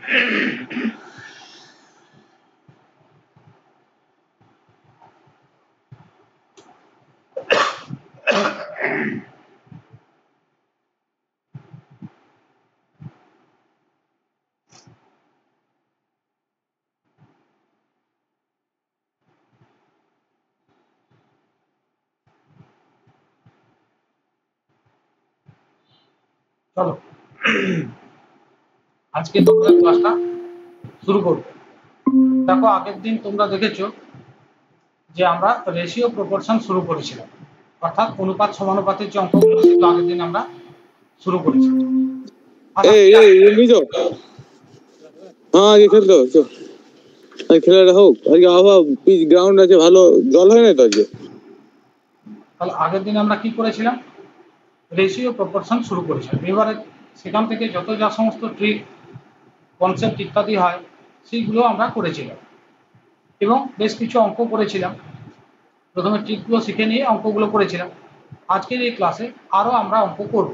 চলো আজকে তোমাদের ক্লাসটা শুরু করব। দেখো আগের দিন তোমরা দেখেছো যে আমরা রেশিও প্রপোর্শন শুরু করেছিলাম, অর্থাৎ অনুপাত সমানুপাতের যে অঙ্কগুলো সেগুলো আগের দিন আমরা শুরু করেছি। খেলাটা হোক, আজকে আবহাওয়া পিচ গ্রাউন্ড আছে, ভালো জল হয় না তো আজকে। তাহলে আগের দিন আমরা কি করেছিলাম, রেশিও প্রপোর্শন শুরু করেছিলাম। এবারে সেখান থেকে যত যা সমস্ত ট্রিক কনসেপ্ট ইত্যাদি হয় সেইগুলো আমরা করেছিলাম এবং বেশ কিছু অঙ্ক করেছিলাম। প্রথমে ট্রিকগুলো শিখে নিয়ে অঙ্কগুলো করেছিলাম। আজকের এই ক্লাসে আরও আমরা অঙ্ক করব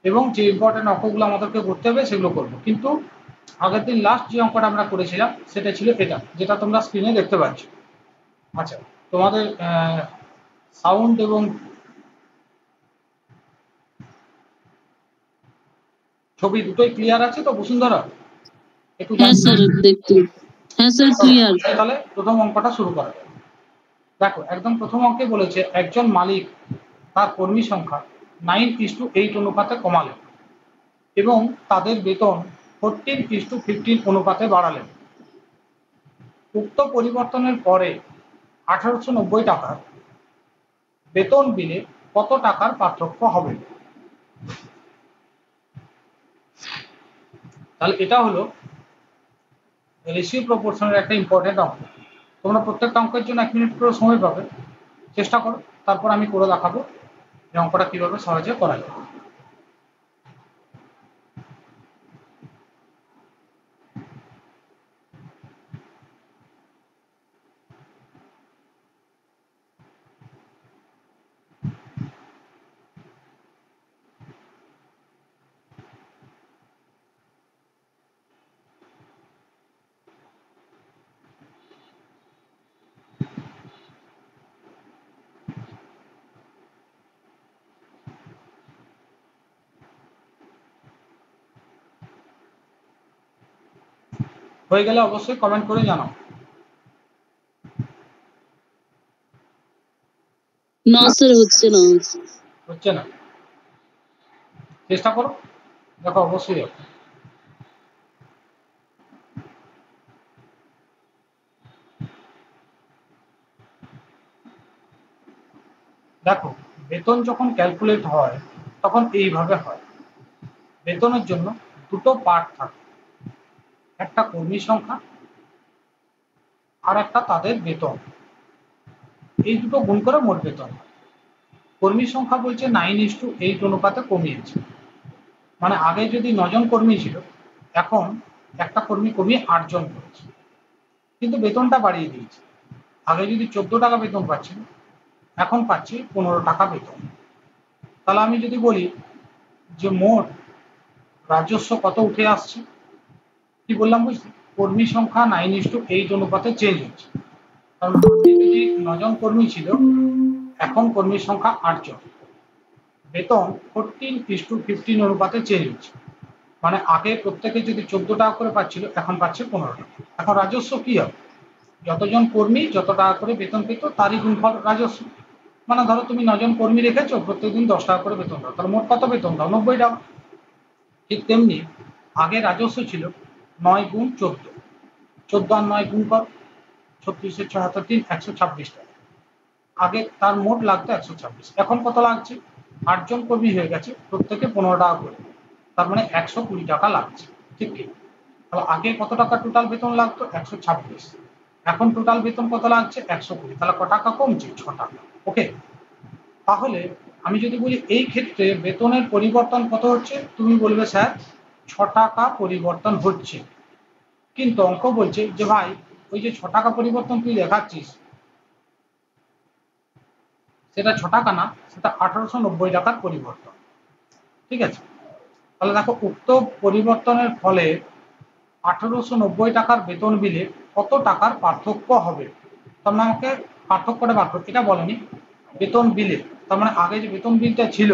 এবং যে ইম্পর্টেন্ট অঙ্কগুলো আমাদেরকে করতে হবে সেগুলো করব। কিন্তু আগের দিন লাস্ট যে অঙ্কটা আমরা করেছিলাম সেটা ছিল এটা, যেটা তোমরা স্ক্রিনে দেখতে পাচ্ছ। আচ্ছা, তোমাদের সাউন্ড এবং ছবি দুটোই ক্লিয়ার আছে তো বসুন্ধরা? একটু হ্যাঁ স্যার, দেখতে হ্যাঁ স্যার ক্লিয়ার। তাহলে প্রথম অঙ্কটা শুরু করা যাক। দেখো একদম প্রথম অঙ্কে বলেছে একজন মালিক তার কর্মী সংখ্যা 9:8 অনুপাতে কমালেন এবং তাদের বেতন 14:15 অনুপাতে বাড়ালেন। উক্ত পরিবর্তনের পরে 1890 টাকার বেতন বিলে কত টাকার পার্থক্য হবে? তাহলে এটা হলো রেশিও প্রপোর্শনের একটা ইম্পর্টেন্ট অঙ্ক। তোমরা প্রত্যেকটা অঙ্কের জন্য 1 মিনিট করে সময় পাবে, চেষ্টা করো, তারপর আমি করে দেখাবো যে অঙ্কটা কিভাবে সহজে করা যায়। হয়ে গেলে অবশ্যই কমেন্ট করে জানাও। না স্যার, হচ্ছে না। হচ্ছে না? চেষ্টা করো, দেখো অবশ্যই হবে। দেখো বেতন যখন ক্যালকুলেট হয় তখন এইভাবে হয়। বেতনের জন্য দুটো পার্ট থাকে, একটা কর্মী সংখ্যা আর একটা তাদের বেতন। এই দুটো গুণ করে মোট বেতন। কর্মী সংখ্যা বলছে 9:8 অনুপাতে কমিয়েছে, মানে আগে যদি 9 জন কর্মী ছিল এখন একটা কর্মী কমিয়ে 8 জন করেছে, কিন্তু বেতনটা বাড়িয়ে দিয়েছে। আগে যদি 14 টাকা বেতন পাচ্ছিল এখন পাচ্ছি 15 টাকা বেতন। তাহলে আমি যদি বলি যে মোট রাজস্ব কত উঠে আসছে, কি বললাম বুঝলি? কর্মী সংখ্যা 9:8 অনুপাতে চেঞ্জ হচ্ছে, কারণ যদি 9 জন কর্মী ছিল এখন কর্মীর সংখ্যা 8 জন। বেতন 14:15 অনুপাতে চেঞ্জ হচ্ছে, মানে আগে প্রত্যেকে যদি 14 টাকা করে পাচ্ছিল এখন পাচ্ছে 15 টাকা। এখন রাজস্ব কি হবে? যতজন কর্মী যত টাকা করে বেতন পেত তারই গুণফল রাজস্ব। মানে ধরো তুমি 9 জন কর্মী রেখেছো, প্রত্যেকদিন 10 টাকা করে বেতন দাও, তাহলে মোট কত বেতন দাও? 90 টাকা। ঠিক তেমনি আগে রাজস্ব ছিল 9 গুণ 14, 14 আর 9 গুণ কর, 36 76 126 টাকা। আগে তার মোট লাগতো 126, এখন কত লাগছে? 8 জন কর্মী হয়ে গেছে, প্রত্যেকে 15 টাকা করে, তার মানে 120 টাকা লাগছে। ঠিক কি? তাহলে আগে কত টাকা টোটাল বেতন লাগতো? 126, এখন টোটাল বেতন কত লাগছে? 120, তাহলে ক টাকা কমছে? 6 টাকা। ওকে, তাহলে আমি যদি বলি এই ক্ষেত্রে বেতনের পরিবর্তন কত হচ্ছে, তুমি বলবে স্যার 6 টাকা পরিবর্তন হচ্ছে। কিন্তু অঙ্ক বলছে যে ভাই ওই যে 6 টাকা পরিবর্তন তুই দেখাচ্ছিস সেটা 6 টাকা না, সেটা 1890 টাকার পরিবর্তন। ঠিক আছে? তাহলে দেখো উক্ত পরিবর্তনের ফলে 1890 টাকার বেতন বিলে কত টাকার পার্থক্য হবে? তার মানে আমাকে পার্থক্যটা বার করতে, এটা বলেনি বেতন বিলে, তার মানে আগে যে বেতন বিলটা ছিল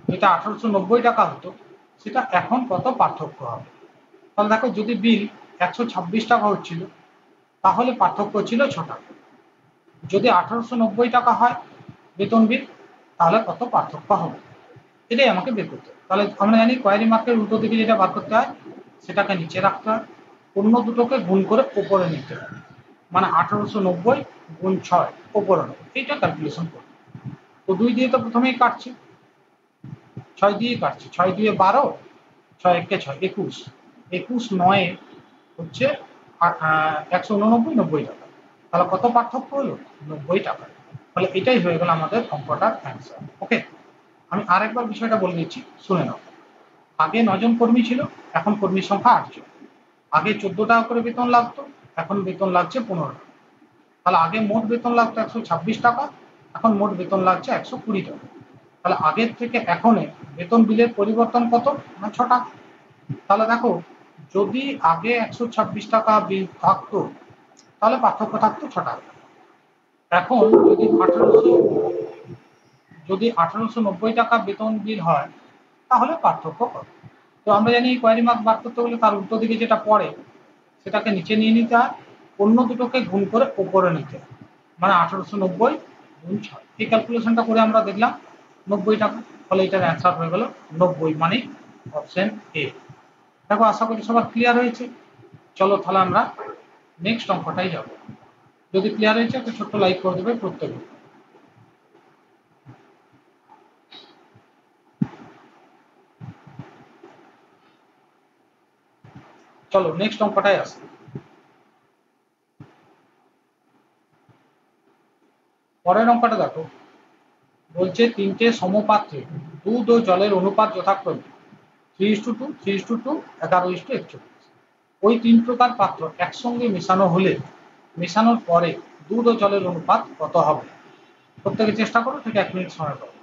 যেটা 1890 টাকা হতো সেটা এখন কত পার্থক্য হবে। তাহলে দেখো, যদি বিল 126 টাকা হচ্ছিল তাহলে পার্থক্য ছিল 6 টাকা। যদি 1890 টাকা হয় বেতন বিল, তাহলে কত পার্থক্য হবে, এটাই আমাকে বের করতে হবে। তাহলে আমরা জানি কোয়ারি মার্কের উল্টো দিকে যেটা বার করতে হয় সেটাকে নিচে রাখতে হয়, অন্য দুটোকে গুণ করে ওপরে নিতে হয়, মানে 1890 গুণ 6 ওপরে নেব, এইটা ক্যালকুলেশন করবো। তো 2 দিয়ে তো প্রথমেই কাটছি, 6 দিয়ে কাটছি, 6 দিয়ে 12, 6 একে 6, 21, 21 9 হচ্ছে 189, 90 টাকা। তাহলে কত পার্থক্য হলো? 90 টাকা। তাহলে এটাই হয়ে গেল আমাদের অঙ্কটার অ্যান্সার। ওকে, আমি আরেকবার বিষয়টা বলে দিচ্ছি, শুনে নাও। আগে 9 জন কর্মী ছিল, এখন কর্মীর সংখ্যা 8 জন। আগে 14 টাকা করে বেতন লাগতো, এখন বেতন লাগছে 15 টাকা। তাহলে আগে মোট বেতন লাগতো 126 টাকা, এখন মোট বেতন লাগছে 120 টাকা। তাহলে আগের থেকে এখনে বেতন বিলের পরিবর্তন কত? না 6 টাকা। তাহলে দেখো, যদি আগে 126 টাকা বিল থাকতো তাহলে পার্থক্য থাকতো 6 টাকা। এখন যদি 1890 টাকা বেতন বিল হয় তাহলে পার্থক্য কত? তো আমরা জানি কোয়ারি মার্ক বার করতে হলে তার উল্টো দিকে যেটা পড়ে সেটাকে নিচে নিয়ে নিতে হয়, অন্য দুটোকে গুণ করে ওপরে নিতে হয়, মানে 1890 গুণ 6। এই ক্যালকুলেশনটা করে আমরা দেখলাম 90 টাকা। ফলে এটার অ্যান্সার হয়ে গেল 90, মানে অপশন এ। দেখো, আশা করি সবার ক্লিয়ার হয়েছে। চলো তাহলে আমরা নেক্সট অঙ্কটাই যাব। যদি ক্লিয়ার হয়েছে একটা ছোট্ট লাইক করে দেবে প্রত্যেকে। চলো নেক্সট অঙ্কটাই আসে। পরের অঙ্কটা দেখো, বলছে 3টে সমপাত্রে দুধ ও জলের অনুপাত যথাক্রমে 3:2, 3:2, 11:41। ওই 3 প্রকার পাত্র একসঙ্গে মেশানো হলে মেশানোর পরে দুধ ও জলের অনুপাত কত হবে? প্রত্যেকে চেষ্টা করো, ঠিক 1 মিনিট সময় পাবো।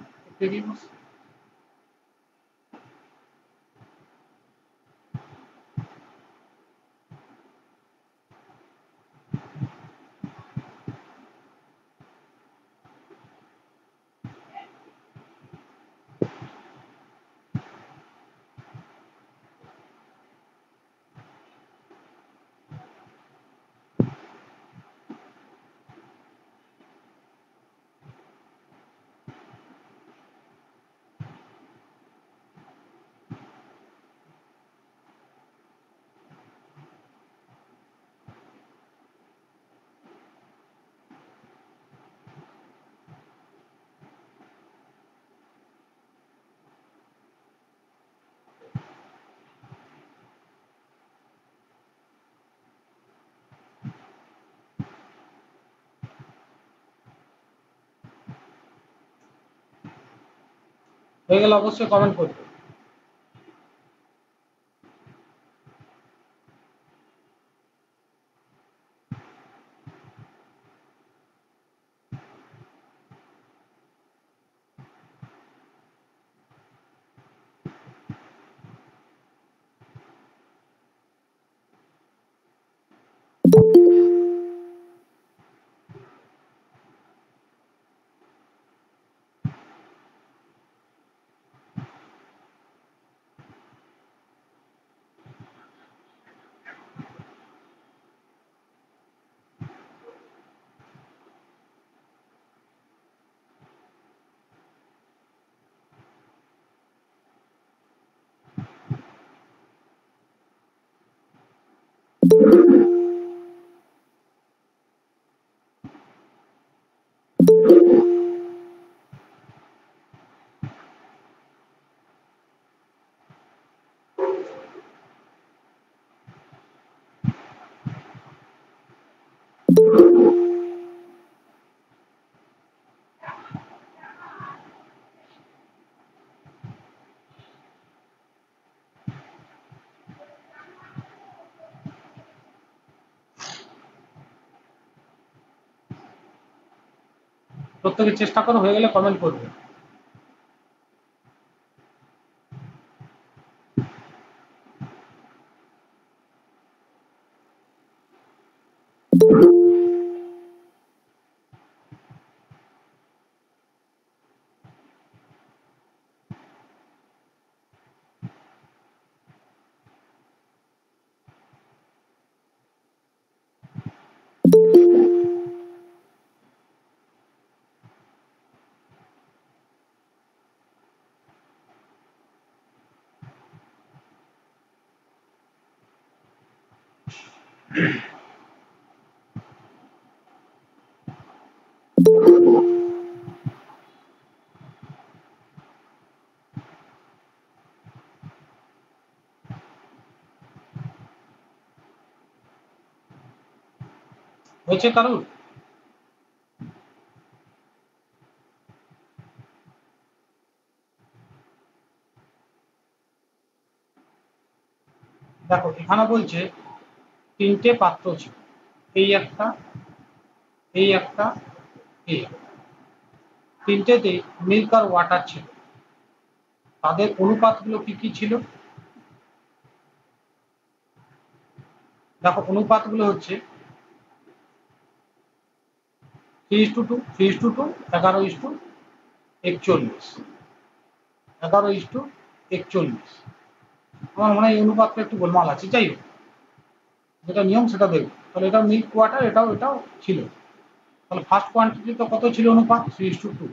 হয়ে গেলে অবশ্যই কমেন্ট করবে। প্রত্যেকে চেষ্টা করো, হয়ে গেলে কমেন্ট করবে। হয়েছে কারুর? দেখো এখানে বলছে তিনটে পাত্র ছিল, এই একটা, এই একটা, এই একটা, তিনটেতে মিল্ক আর ওয়াটার ছিল। তাদের অনুপাতগুলো কি কি ছিল? দেখো অনুপাতগুলো হচ্ছে 3:2, 3:2, 11:41, 11:41। আমার মনে হয় এই অনুপাতটা একটু গোলমাল আছে, যাই হোক যেটা নিয়ম সেটা দেখবো। তাহলে এটা মিল্ক ওয়াটার, এটাও ছিল। তাহলে ফার্স্ট কোয়ান্টিটি তো কত ছিল অনুপাত? 3:2।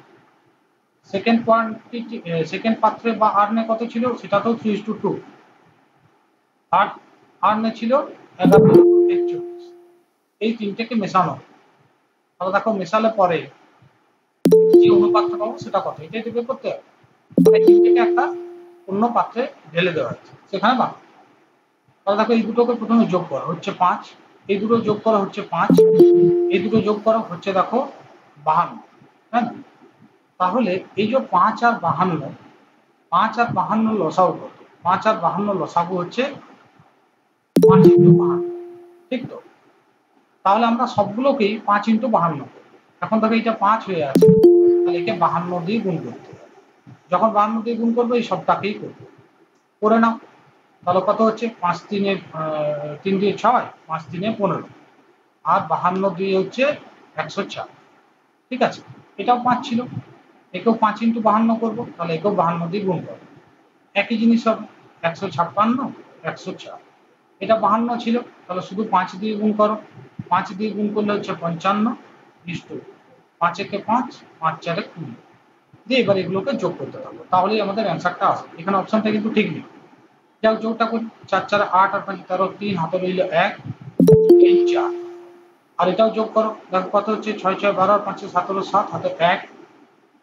সেকেন্ড কোয়ান্টিটি, সেকেন্ড পাত্রে বা আর্নে কত ছিল? সেটা তো 3:2। থার্ড আর্নে ছিল 11:41। এই তিনটেকে মেশানো। তাহলে দেখো মেশালে পরে যে অনুপাতটা পাবো সেটা কত, এটাই তো বের করতে হবে। মানে তিনটেকে একটা অন্য পাত্রে ঢেলে দেওয়া হচ্ছে, সেখানে বাকি। তাহলে দেখো এই দুটোকে প্রথমে যোগ করা হচ্ছে 5, এই দুটো যোগ করা হচ্ছে 5, এই দুটো যোগ করা হচ্ছে দেখো 52, হ্যাঁ। তাহলে এই যে 5 আর 52, 5 আর 52 লসাগু কত? 5 আর 52 লসাগু হচ্ছে 5x52, ঠিক তো? তাহলে আমরা সবগুলোকেই 5x52 করবো। এখন দেখো এইটা 5 হয়ে আছে, তাহলে একে 52 দিয়ে গুণ করতে হবে। যখন 52 দিয়ে গুণ করবো এই সবটাকেই করবো, করে নাও। তাহলে কত হচ্ছে? 5 3 3 দিয়ে 6, 5 3 15, আর 52 দিয়ে হচ্ছে 104, ঠিক আছে? এটাও 5 ছিল, একেও 5x52 করবো, তাহলে একেও 52 দিয়ে গুণ করবো, একই জিনিস হবে 156, 104। এটা 52 ছিল, তাহলে শুধু 5 দিয়ে গুণ করো, 5 দিয়ে গুণ করলে হচ্ছে 55, 5 একে 5, 5 4 20 দিয়ে এবার এগুলোকে যোগ করতে পারবো, তাহলেই আমাদের অ্যান্সারটা আসবে। এখানে অপশনটা কিন্তু ঠিক নেই। যাও যোগটা করি, 4 4 8 আর 5 13, 3 হাতে রইল 1, এই 4। আর এটাও যোগ করো, দেখো কত হচ্ছে? 6 6 12 আর 5 17, 7 হাতে 1,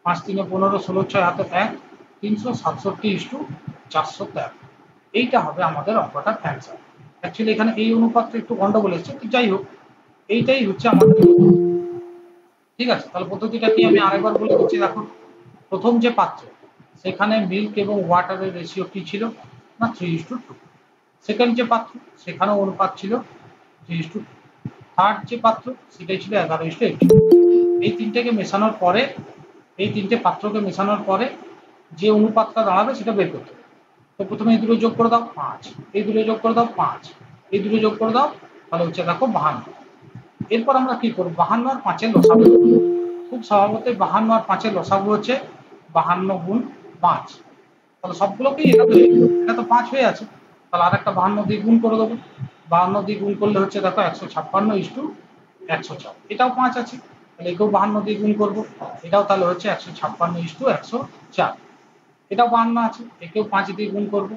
5 3 15, 16 6 হাতে 1, 367:413। এইটা হবে আমাদের অঙ্কটার অ্যান্সার। অ্যাকচুয়ালি এখানে এই অনুপাতটা একটু গন্ডগোল এসেছে, তো যাই হোক এইটাই হচ্ছে আমাদের, ঠিক আছে? তাহলে পদ্ধতিটা কি আমি আরেকবার বলে দিচ্ছি। দেখো প্রথম যে পাত্র, সেখানে মিল্ক এবং ওয়াটারের রেশিও কি ছিল? না 3:2। সেকেন্ড যে পাত্র, সেখানেও অনুপাত ছিল 3:2। থার্ড যে পাত্র, সেটাই ছিল 11:41। এই তিনটেকে মেশানোর পরে, এই তিনটে পাত্রকে মেশানোর পরে যে অনুপাতটা দাঁড়াবে সেটা বের করতে হবে। তো প্রথমে এই দুটো যোগ করে দাও 5, এই দুটো যোগ করে দাও 5, এই দুটো যোগ করে দাও, তাহলে হচ্ছে দেখো 52। এরপর আমরা কি করবো? 52 আর 5-এর লসাগু। খুব স্বভাবতই 52 আর 5-এর লসাগু হচ্ছে 52 গুণ 5। তাহলে সবগুলোকেই এটা তো 5 হয়ে আছে, তাহলে আর একটা 52 দিয়ে গুণ করে দেবো। 52 দিয়ে গুণ করলে হচ্ছে দেখো 156:104। এটাও 5 আছে, তাহলে একেও 52 দিয়ে গুণ করবো, এটাও তাহলে হচ্ছে 156:104। এটাও 52 আছে, একেও 5 দিয়ে গুণ করবো,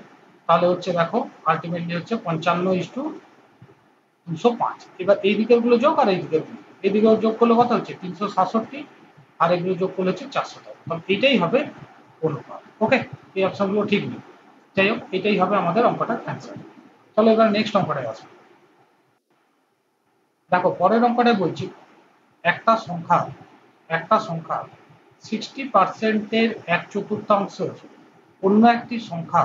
তাহলে হচ্ছে দেখো আলটিমেটলি হচ্ছে 55:205। এবার এই দিকের গুলো যোগ আর এই দিকের গুলো, এই দিকে যোগ করলে কত হচ্ছে? 367, আর এগুলো যোগ করলে হচ্ছে 413। তাহলে এটাই হবে অনুপাত। ওকে, এই অপশনগুলো ঠিক নেই, যাই হোক এটাই হবে আমাদের অঙ্কটার অ্যান্সার। চলো এবার নেক্সট অঙ্কটায় আসি। দেখো পরের অঙ্কটায় বলছি একটা সংখ্যা 60%-এর 1/4 অন্য একটি সংখ্যা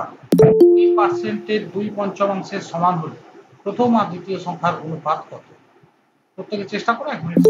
20%-এর 2/5 সমান হলে প্রথম আর দ্বিতীয় সংখ্যার অনুপাত কত? প্রত্যেকে চেষ্টা করো 1 মিনিট।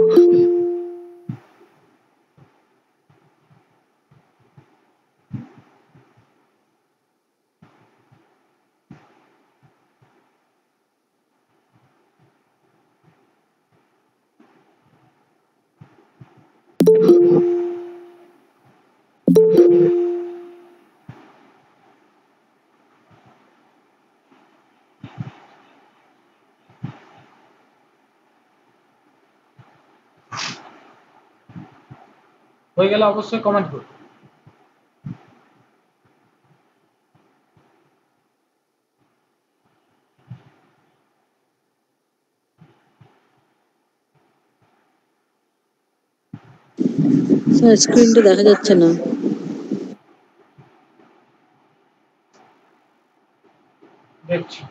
হয়ে গেলে অবশ্যই কমেন্ট করুন। স্যার স্ক্রিনটা দেখা যাচ্ছে না। দেখছি।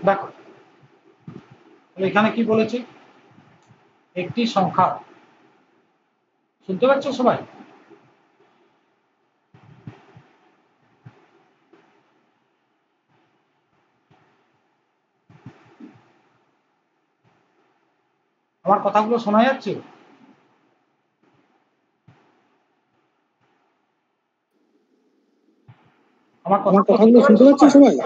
দেখো এখানে কি বলেছে, একটি সংখ্যা, শুনতে পাচ্ছ সবাই? আমার কথাগুলো শোনা যাচ্ছে? আমার কথাগুলো শুনতে পাচ্ছ সবাই?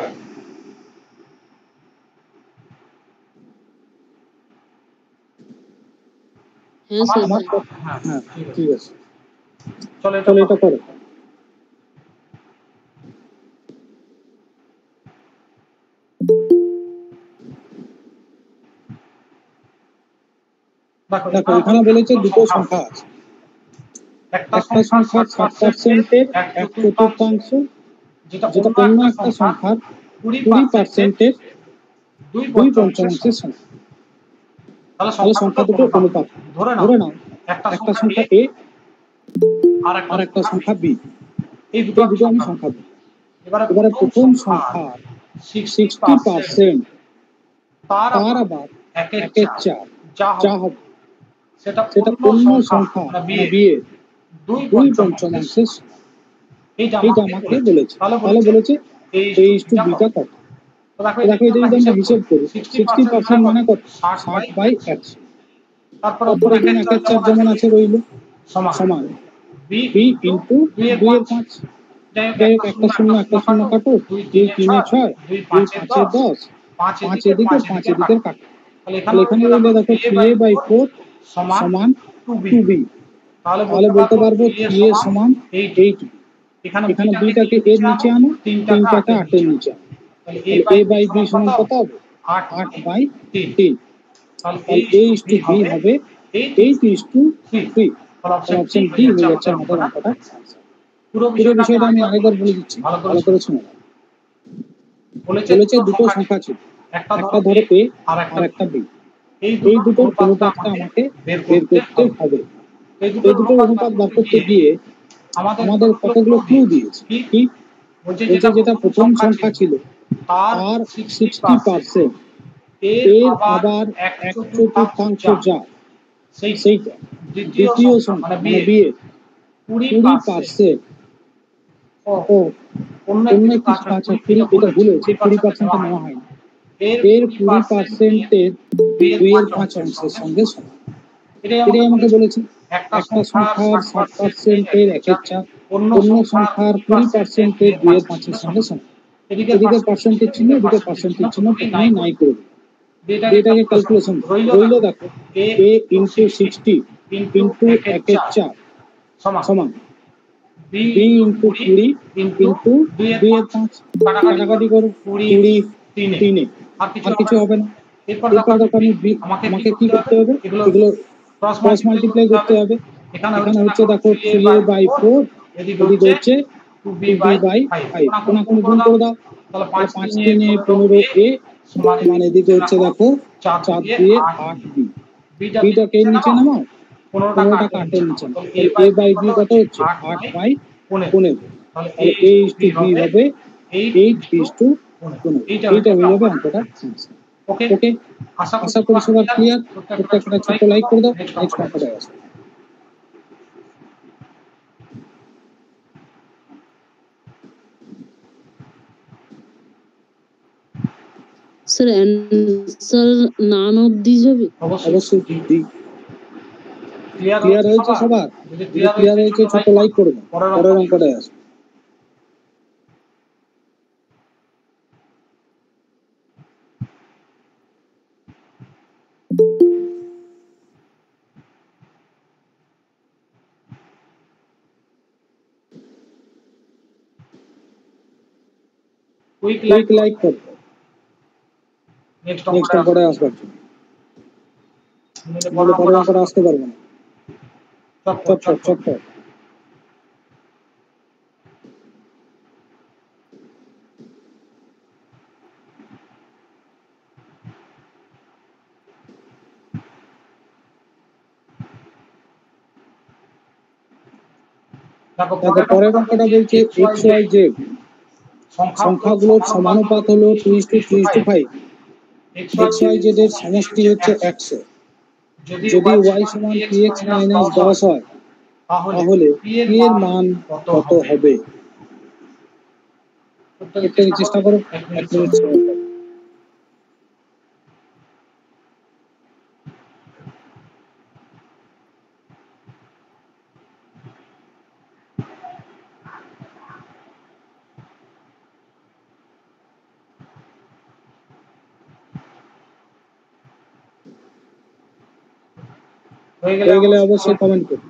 হ্যাঁ স্যার। হ্যাঁ ঠিক আছে, চলো চলো এটা করো। দেখো দেখো এখানে বলেছে দুটো সংখ্যা আছে, একটা সংখ্যার 60%-এর 1/4, যেটা অন্য একটা সংখ্যার 20%-এর 2/5 সমান। তাহলে সংখ্যা দুটো অনুপাত। ধরে নাও একটা সংখ্যা এ আর একটা সংখ্যা বি, এই দুটো আমি সংখ্যা দিই। এবারে প্রথম সংখ্যার 60% তার আবার 1/4 যা হবে সেটা অন্য সংখ্যা মানে বি এর 2/5 সমান। এইটা আমাকে বলেছে। তাহলে বলেছে a/b টা কত। তো দেখো এটা যদি আমরা হিসেব করি 60% মানে কত, 60/100। তারপর এখানে 1/4 যেমন আছে রইল সমান b ইন্টু 2/5। যাই হোক একটা শূন্য কাটো, 2 3 6, 2 5 10, 5 এদিকে 5 এদিকের কাটো। তাহলে এখানে রইল দেখো 3a/4 সমান 2b। তাহলে বলতে পারবো 3a সমান 8b। এখানে bটাকে এর নিচে আনো, 3টাকে 8 এর নিচে আনো। তাহলে a/b সমান কত হবে, 8/3। তাহলে a/b হবে 8:3। অপশন ডি হয়ে যাচ্ছে আমাদের অঙ্কটা। পুরো বিষয়টা আমি আরেকবার বলে দিচ্ছি, ভালো করে শুনে নাও। বলেছে দুটো সংখ্যা ছিল, একটা ধরো a আর একটা b। এই দুটোর অনুপাতটা আমাকে বের করতে হবে। এই দুটোর অনুপাত বার করতে গিয়ে আমাদের কতগুলো ক্লু দিয়েছে। কি বলছে, যেটা প্রথম সংখ্যা ছিল তার 60%, এর আবার 1/4 যা, সেইটা দ্বিতীয় সংখ্যা মানে বি এর 20%। ও অন্য একটু কাজ, 20 এটা ভুল হয়েছে, 20% নেওয়া হয়নি। এর 20%-এর 2/5 সঙ্গে সমান। এটাই আমাকে বলেছে। একটা সংখ্যার 60%-এর 1/4 অন্য সংখ্যার 20%-এর 2/5 সঙ্গে সমান। এদিকে পার্সেন্টেজ চিহ্ন, এদিকে পার্সেন্টেজ চিহ্ন প্রথমেই নাই করে দিই। এটাকে ক্যালকুলেশন রইল। দেখো a ইন্টু 60 ইন্টু 1/4 সমান b ইন্টু 20 ইন্টু 2/5। কাটাকাটি করো, 20 3-এ আর কিছু হবে না। এরপর এরপর দেখো দেখো আমি আমাকে কি করতে হবে, এগুলো ক্রস মাল্টিপ্লাই করতে হবে। এখানে হচ্ছে দেখো 3a/4, এদিকে হচ্ছে 2b/5, কোনাকুনি গুণ করে দাও। তাহলে 5 3 এ 15a, সমান এদিকে হচ্ছে দেখো 4 2 8b। বিটাকে নিচে নামাও, 15টা কাটের নিচে নামাও। তাহলে a/b কত হচ্ছে 8/15। তাহলে a/b হবে 8:15। এইটা হয়ে যাবে অঙ্কটা। ওকে, আশা করি সবার ক্লিয়ার। প্রত্যেকটা ছোট্ট লাইক করে দাও। নেক্সট অঙ্কটা আসো। Sir answer none of this হবে? অবশ্যই ক্লিয়ার হয়েছে সবার? যদি ক্লিয়ার হয়েছে ছোট্ট লাইক করে দাও। পরের অঙ্কটায় আসো। কুইক লাইক করো নেক্সট অঙ্কটায় আসবার জন্য। নইলে পরের অঙ্কটা আসতে পারবো না। চট। দেখো পরের অঙ্কটা বলছে XYZ সংখ্যাগুলোর সমানুপাত হলো 2:3:5। XYZ এর সমষ্টি হচ্ছে 100। যদি y সমান px - 10 হয়, তাহলে p এর মান কত হবে? প্রত্যেকে চেষ্টা করো। 1 মিনিট সময় পাবে। হয়ে গেলে অবশ্যই কমেন্ট করো।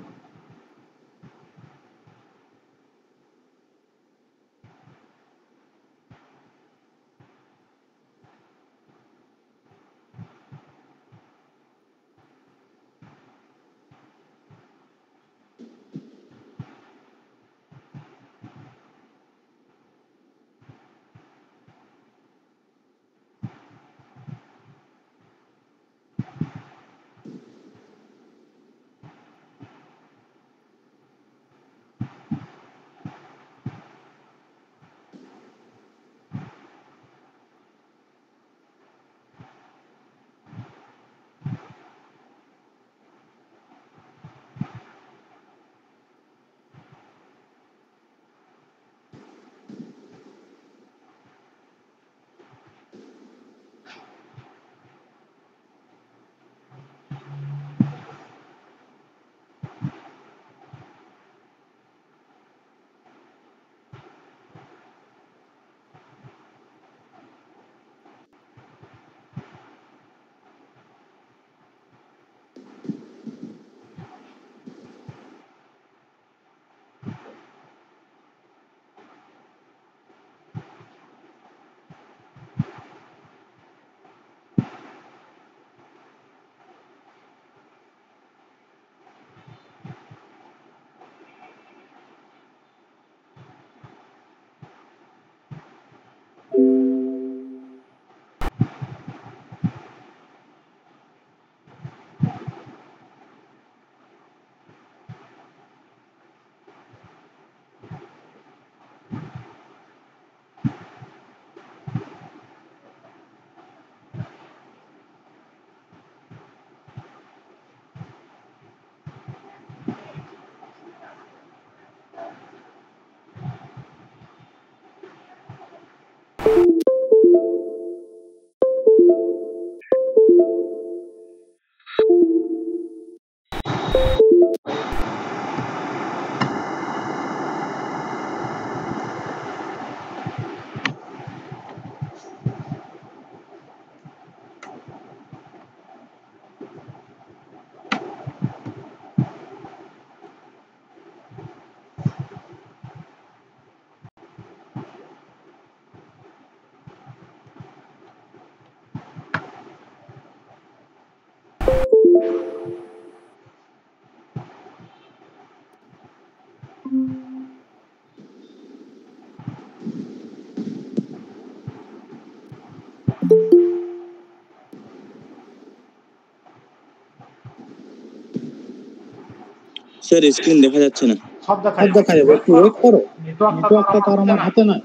স্যার স্ক্রিন দেখা যাচ্ছে না। সব দেখা যাবে, একটু ওয়েট করো, নেটওয়ার্কটা তো আমার হাতে নাই।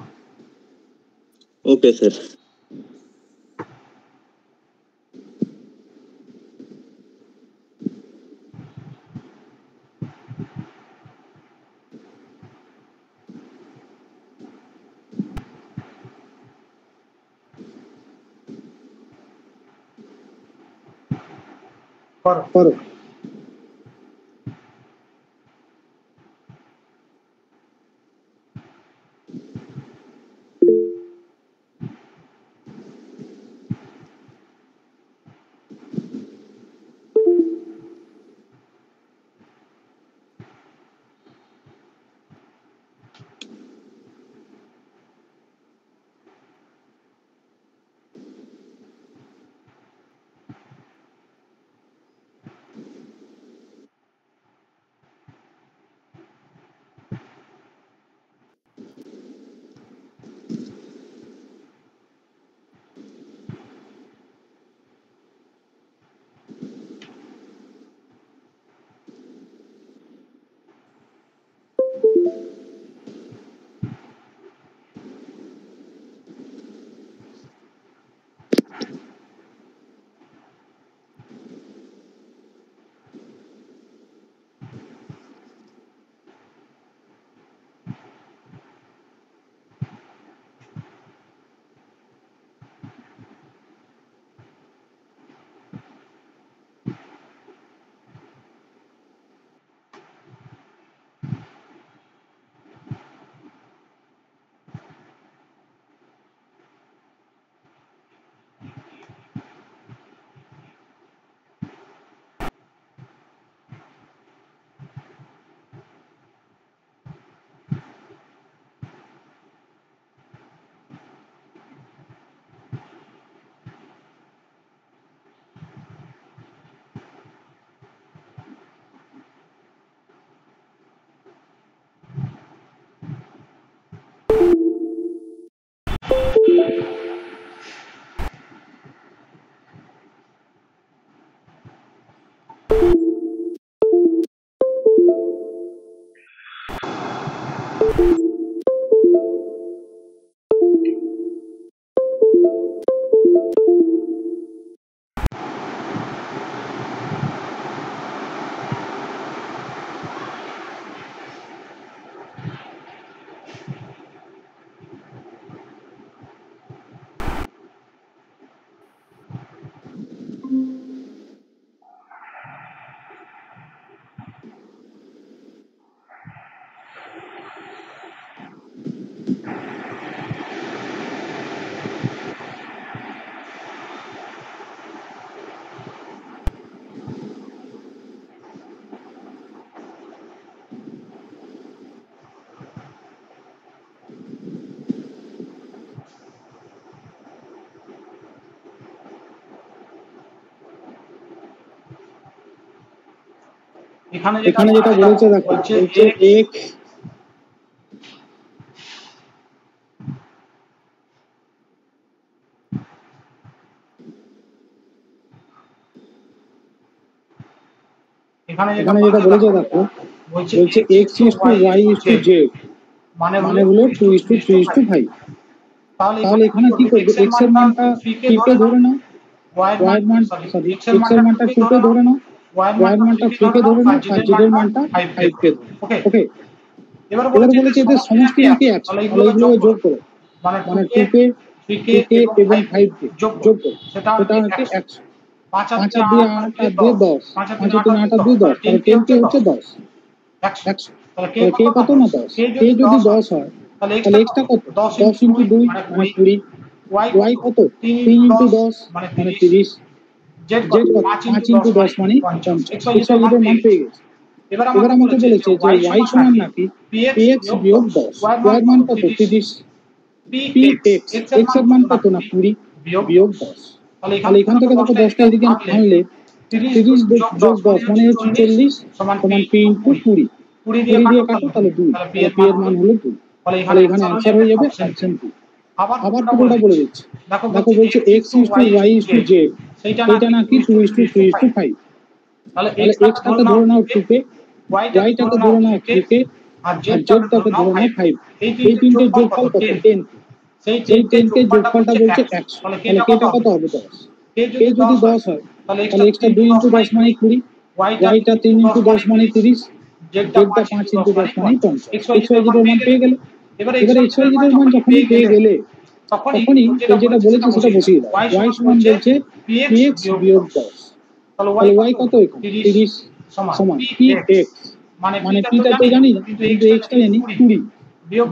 Okay sir. করো। এখানে যেটা বলেছে দেখো, বলছে এক এখানে যেটা বলেছে দেখো, বলছে x is to y is to z, মানে হলো 2:3:5। তাহলে এখানে কি করবে, x এর মানটা 3 কে ধরে নাও, y এর মানটা 2 কে ধরে নাও, y এর মানটা 3 কে ধরে নাও, আর z এর মানটা 5 কে ধরে। ওকে, এবার বলেছে এদের সমষ্টি নাকি 100, তাহলে এগুলো যোগ করো, মানে 2 কে 3 কে এবং 5 কে যোগ করো, সেটা হচ্ছে 100। 5 আর 2 8 আর 2 10, 5 আর 3 8 আর 2 10, তাহলে 10 কে হচ্ছে 10, 100। তাহলে কে কত না 10, কে যদি 10 হয় তাহলে x টা কত, 10 × 2 মানে 20, y কত 3 × 10 মানে 30, z কত 5 × 10 মানে 50। xy এর মান পেয়ে গেছে। এবার আমাকে বলেছে যে y সমান নাকি px বিয়োগ 10, y এর মান কত 30, px x এর মান কত না 20 বিয়োগ 10। তাহলে এখান থেকে দেখো 10টা এদিকে আনলে 30 যোগ 10 মানে হচ্ছে 40 সমান p × 20, 20 দিয়ে কাটো তাহলে 2, তাহলে p এর মান হলো 2। তাহলে এখানে অ্যানসার হয়ে যাবে অপশন 2। আবার পুরোটা বলে দিচ্ছি, দেখো বলছে x is to y is to z, সেইটা নাকি 2:3:5। তাহলে x টাকে ধরে নাও 2 কে, ওয়াইটাকে ধরে নাও 3 কে আর আর জেডটাকে ধরে নাও 5। এই তিনটের যোগফল কত? 10। সেই 10 কে যোগফলটা বলছে 100। তাহলে কেটা কত হবে? 10। কে যদি 10 হয় তাহলে এক্সট্রা 2 × 10 মানে 20। ওয়াইটা 3 × 10 মানে 30। জেডটা 5 × 10 মানে 50। xy এর মান পেয়ে গেলে। এবারে xy এর মান যখনই পেয়ে গেলে তখনই ওই যেটা বলেছে সেটা বসিয়ে দাও। y সমান বলছে px বিয়োগ 10। তাহলে y কত? 30 সমান px, মানে পিটা তো জানি না কিন্তু এক্সটা জানি 20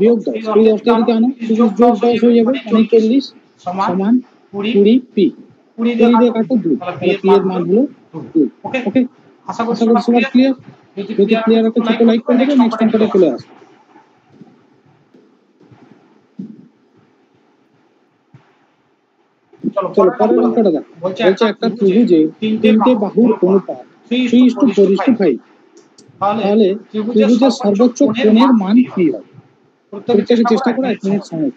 বিয়োগ 10। এই 10টা এদিকে আনো, 30 যোগ 10 হয়ে যাবে মানে 40 সমান 20 পি। 20 দিয়ে কাটো 2, তাহলে পি এর মান হলো 2। ওকে, আশা করি সবার ক্লিয়ার। যদি ক্লিয়ার একটা ছোট লাইক করে দেবে, নেক্সট অঙ্কটা চলে আসবে। চলো পরের অঙ্কটা দেখো। বলছে একটা ত্রিভুজে 3টে বাহুর অনুপাত 3:4:5। তাহলে ত্রিভুজের সর্বোচ্চ কোণের মান কি হবে? প্রত্যেকে চেষ্টা করে 1 মিনিট সময়।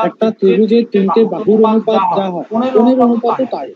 একটা ত্রিভুজের 3টে বাহুর অনুপাত যা হয় কোণের অনুপাতও তাই।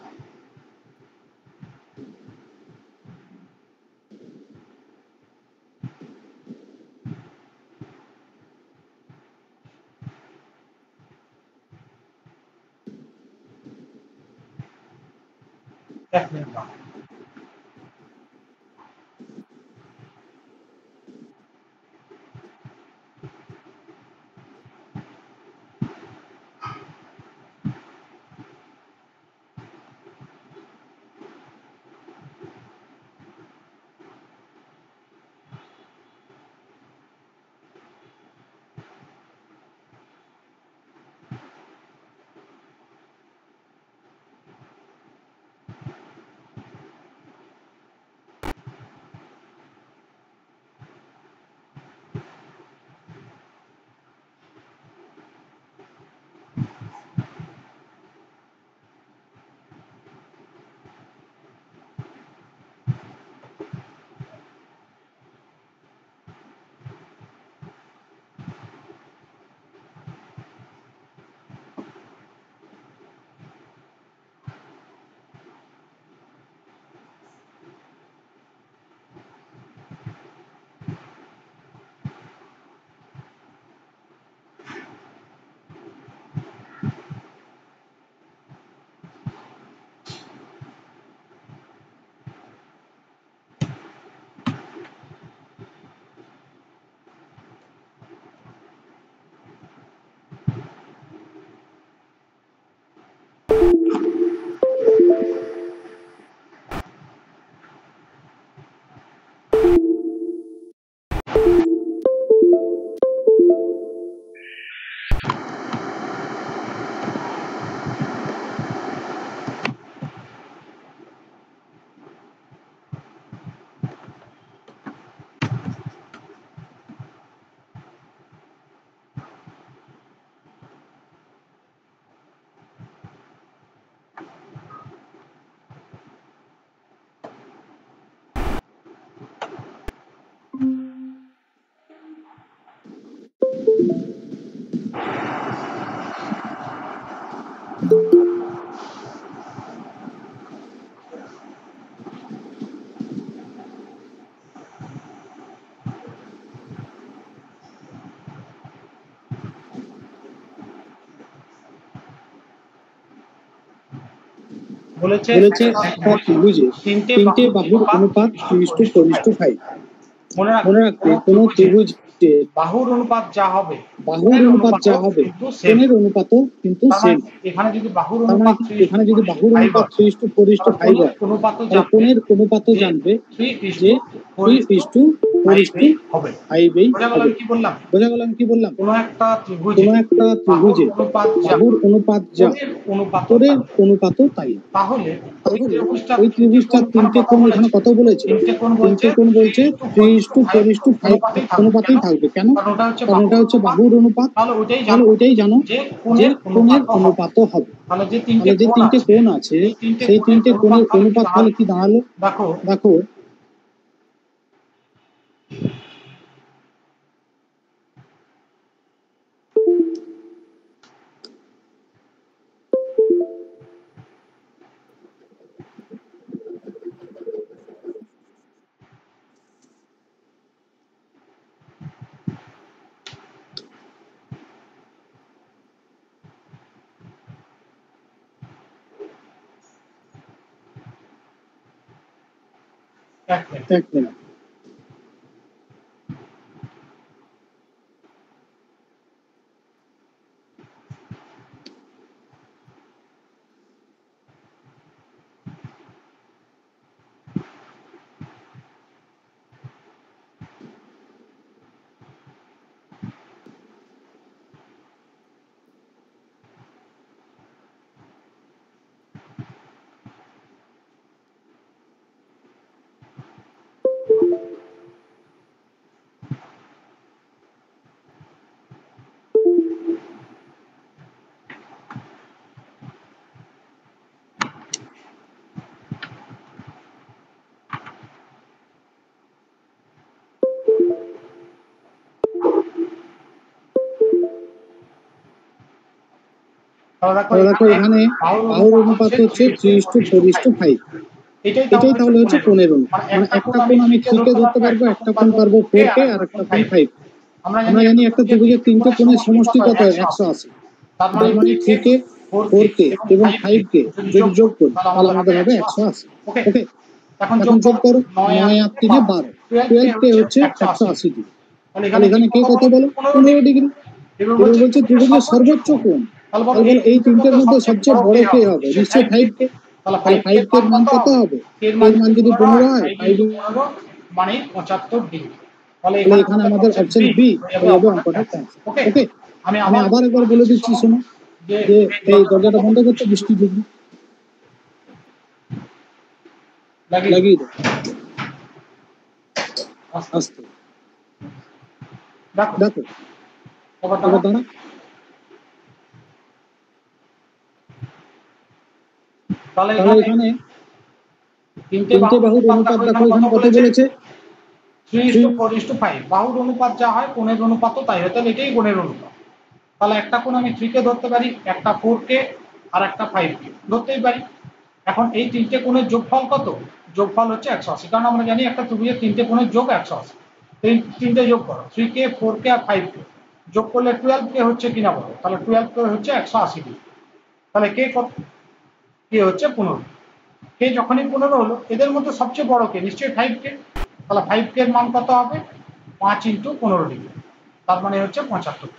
বলেছে একটা ত্রিভুজে 3টে বাহুর অনুপাত 3:4:5। মনে রাখবে কোন ত্রিভুজে বাহুর অনুপাত যা হবে কোণের অনুপাতও কিন্তু সেম। এখানে যদি বাহুর অনুপাত 3:4:5 হয় তাহলে কোণের অনুপাতও জানবে যে 3:4:5 হবে। বোঝা গেল হবে। কি বললাম? বোঝা গেল আমি কি বললাম? কোনো একটা ত্রিভুজে বাহুর অনুপাত যা বাহুর অনুপাত যা কোণের অনুপাতও কোণের তাই। অনুপাতও তাই। তাহলে ওই তাহলে ত্রিভুজটার ওই ত্রিভুজটার তিনটে কোণ এখানে কত বলেছে? তিনটে কোণ বলছে 3:4:5 অনুপাতেই থাকবে। কেন? কারণ ওটা হচ্ছে বাহুর অনুপাত। তাহলে ওইটাই জানো যে কোণের অনুপাতও হবে। তাহলে যে তিনটে কোণ আছে সেই তিনটে কোণের অনুপাত তাহলে কি দাঁড়ালো? দেখো এক মিনিট। এক মিনিট। তাহলে দেখো এখানে বাহুর অনুপাত হচ্ছে 3:4:5। এটাই তাহলে হচ্ছে কোণের অনুপাত। মানে একটা কোণ আমি 3 কে ধরতে পারবো, একটা কোণ পারবো 4 কে, আর একটা কোণ 5 কে। আমরা জানি একটা ত্রিভুজের তিনটে কোণের সমষ্টি কত হয়? 180। তার মানে 3 কে, 4 কে এবং 5 কে যদি যোগ করি তাহলে আমাদের হবে 180। ওকে, এখন যোগ করো। 9 আর 3 12। 12 কে হচ্ছে 180 ডিগ্রি। তাহলে এখানে কে কত বলো? 15 ডিগ্রি। এবার বলছে ত্রিভুজের সর্বোচ্চ কোণ। তাহলে বলো এই তিনটের মধ্যে সবচেয়ে বড় কে হবে? নিশ্চয়ই 5 কে। তাহলে 5 কে মান কত হবে? এর মান যদি 15 হয়, 5 মানে 75 ডিগ্রি। তাহলে তাহলে এখানে আমাদের অপশন বি হয়ে যাবে অঙ্কটা ক্যান্সেল। ওকে, আমি আবার একবার বলে দিচ্ছি শোনো, যে এই দরজাটা বন্ধ করতে, বৃষ্টি ঢুকবে, লাগিয়ে দাও আস্তে। দেখো এবার দাঁড়া। তাহলে এখানে তিনটে বাহুর অনুপাত দেখো এখানে কত বলেছে? 3:4:5। বাহুর অনুপাত যা হয় কোণের অনুপাতও তাই হয়। তাহলে এটাই কোণের অনুপাত। তাহলে একটা কোণ আমি 3 কে ধরতে পারি, একটা 4 কে, আর একটা 5 কে ধরতেই পারি। এখন এই তিনটে কোণের যোগফল কত? যোগফল হচ্ছে 180। কারণ আমরা জানি একটা ত্রিভুজের তিনটে কোণের যোগ 180। তিনটে যোগ করো, 3 কে, 4 কে আর 5 কে যোগ করলে 12 কে হচ্ছে কিনা বলো? তাহলে 12 কে হচ্ছে 180 ডিগ্রি। তাহলে কে কত? কে হচ্ছে 15। কে যখনই 15 হলো, এদের মধ্যে সবচেয়ে বড় কে? নিশ্চয়ই 5 কে। তাহলে 5 কে এর মান কত হবে? 5 × 15 ডিগ্রি। তার মানে হচ্ছে 75।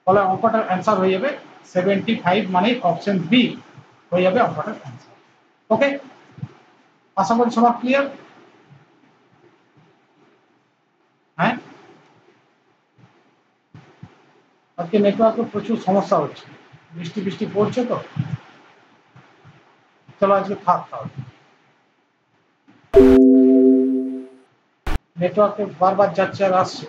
তাহলে অঙ্কটার অ্যান্সার হয়ে যাবে 75, মানে অপশন বি হয়ে যাবে অঙ্কটার অ্যান্সার। ওকে, আশা করি সবার ক্লিয়ার। হ্যাঁ, আজকে নেটওয়ার্কের প্রচুর সমস্যা হচ্ছে, বৃষ্টি পড়ছে তো। চলো আজকে থাক তাহলে, নেটওয়ার্কে বারবার যাচ্ছে আর আসছে।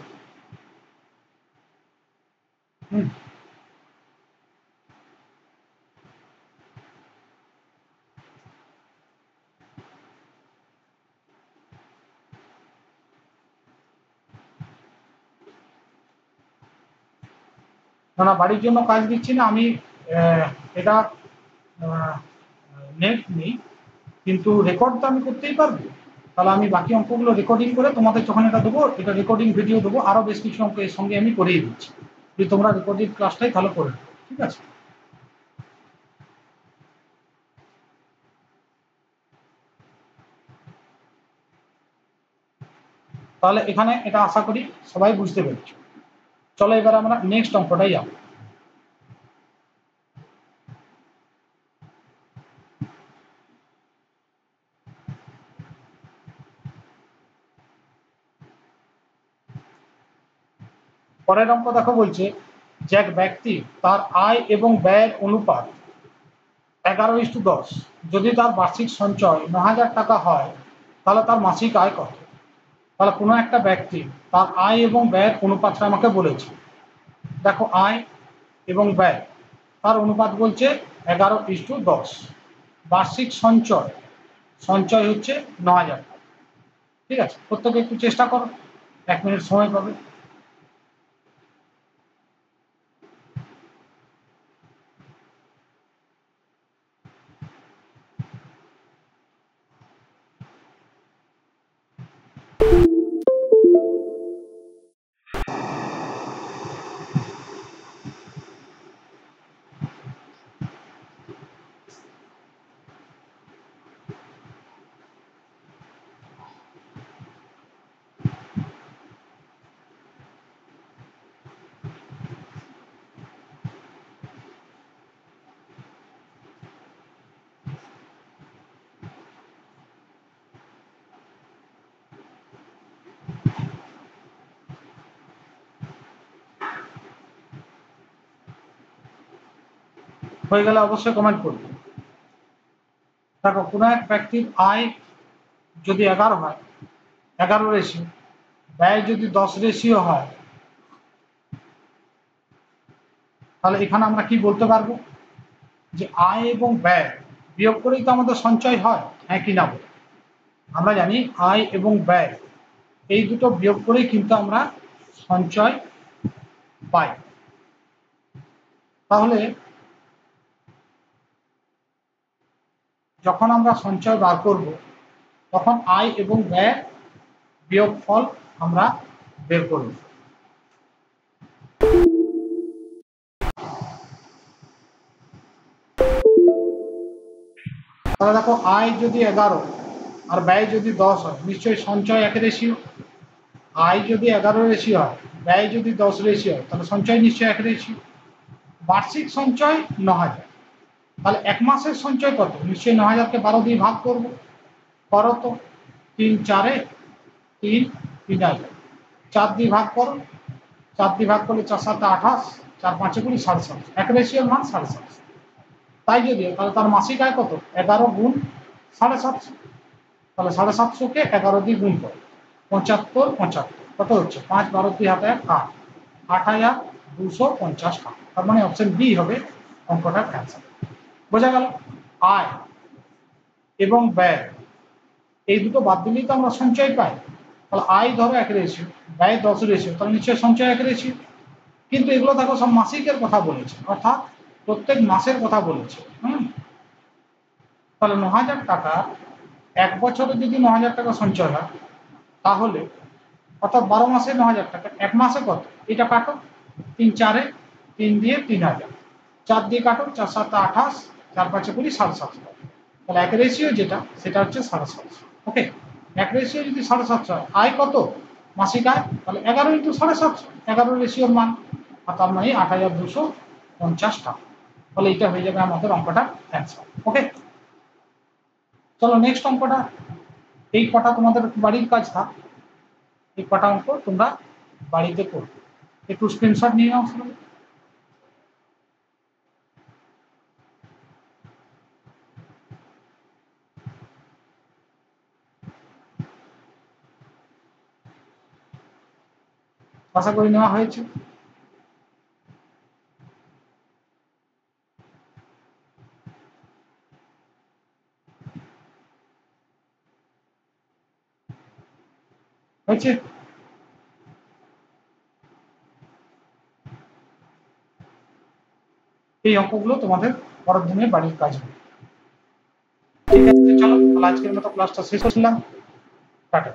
না, বাড়ির জন্য কাজ দিচ্ছি না আমি। এটা নেট নেই, কিন্তু রেকর্ড তো আমি করতেই পারবো। তাহলে আমি বাকি অঙ্কগুলো রেকর্ডিং করে তোমাদের যখন এটা দেবো, এটা রেকর্ডিং ভিডিও দেবো, আরো বেশ কিছু অঙ্ক এর সঙ্গে আমি করিয়ে দিচ্ছি, যদি তোমরা রেকর্ডিং ক্লাসটাই ভালো করে নেবো। ঠিক আছে? তাহলে এখানে এটা আশা করি সবাই বুঝতে পেরেছো। চলো এবার আমরা নেক্সট অঙ্কটাই যাবো। পরের অঙ্ক দেখো, বলছে যে এক ব্যক্তি তার আয় এবং ব্যয়ের অনুপাত 11:10। যদি তার বার্ষিক সঞ্চয় 9,000 টাকা হয় তাহলে তার মাসিক আয় কত? তাহলে কোনো একটা ব্যক্তি তার আয় এবং ব্যয়ের অনুপাতটা আমাকে বলেছে। দেখো, আয় এবং ব্যয় তার অনুপাত বলছে 11:10। বার্ষিক সঞ্চয় সঞ্চয় হচ্ছে 9,000 টাকা। ঠিক আছে, প্রত্যেকে একটু চেষ্টা করো, 1 মিনিট সময় পাবে। হয়ে গেলে অবশ্যই কমেন্ট করবে। দেখো, কোনো এক ব্যক্তির আয় যদি 11 হয়, 11 রেশিও, ব্যয় যদি 10 রেশিও হয়, তাহলে এখানে আমরা কি বলতে পারবো যে আয় এবং ব্যয় বিয়োগ করেই তো আমাদের সঞ্চয় হয়, হ্যাঁ কি না? আমরা জানি আয় এবং ব্যয় এই দুটো বিয়োগ করেই কিন্তু আমরা সঞ্চয় পাই। তাহলে যখন আমরা সঞ্চয় বার করব তখন আয় এবং ব্যয় বিয়োগফল আমরা বের করব। তাহলে দেখো, আয় যদি 11 আর ব্যয় যদি 10 হয়, নিশ্চয়ই সঞ্চয় 1 রেশিও। আয় যদি 11 রেশিও হয়, ব্যয় যদি 10 রেশিও হয়, তাহলে সঞ্চয় নিশ্চয়ই 1 রেশিও। বার্ষিক সঞ্চয় 9,000, তাহলে 1 মাসের সঞ্চয় কত? নিশ্চয়ই 9,000কে 12 দিয়ে ভাগ করবো। করো তো, 3 4 3 3,000, 4 দিয়ে ভাগ করো, 4 দিয়ে ভাগ করলে 4 7 28, 4 5 20, 7.5, 1 রেশিওর মান 7.5। তাই যদি তাহলে তার মাসিক আয় কত? 11 গুণ 7.5। তাহলে 7.5কে 11 দিয়ে গুণ করো, 75 75 কত হচ্ছে? 5 12 2 হাতে 8, 8,250 টাকা। তার মানে অপশন বি হবে অঙ্কটার অ্যান্সার। বোঝা গেল? আয় এবং ব্যয় এই দুটো বাদ দিলেই তো আমরা সঞ্চয় পাই। তাহলে আয় ধরো 1 রেশিও, ব্যয় 10 রেশিও, তাহলে নিশ্চয়ই সঞ্চয় 1 রেশিও। কিন্তু এগুলো দেখো সব মাসিকের কথা বলেছে, অর্থাৎ প্রত্যেক মাসের কথা বলেছে। তাহলে 9,000 টাকা 1 বছরে যদি 9,000 টাকা সঞ্চয় হয়, তাহলে অর্থাৎ 12 মাসে 9,000 টাকা, 1 মাসে কত? এটা কাটো, 3 4 3 দিয়ে 3,000, 4 দিয়ে কাটো, 4 7 28, 4 5 20, 7.5। তাহলে 1 রেশিও যেটা সেটা হচ্ছে 7.5। ওকে, 1 রেশিও যদি 7.5 হয়, আয় কত? মাসিক আয় তাহলে 11 × 7.5, 11 রেশিওর মান, আর তার মানে 8,250 টাকা। তাহলে এটা হয়ে যাবে আমাদের অঙ্কটার অ্যান্সার। ওকে, চলো নেক্সট অঙ্কটা। এই কটা তোমাদের বাড়ির কাজ থাক, এই কটা অঙ্ক তোমরা বাড়িতে করবে। একটু স্ক্রিনশট নিয়ে নাও। আশা করি নেওয়া হয়েছে। হয়েছে? এই অঙ্কগুলো তোমাদের পরের দিনের বাড়ির কাজ হবে। ঠিক আছে, চলো তাহলে আজকের মতো ক্লাসটা শেষ করলাম। টাটা।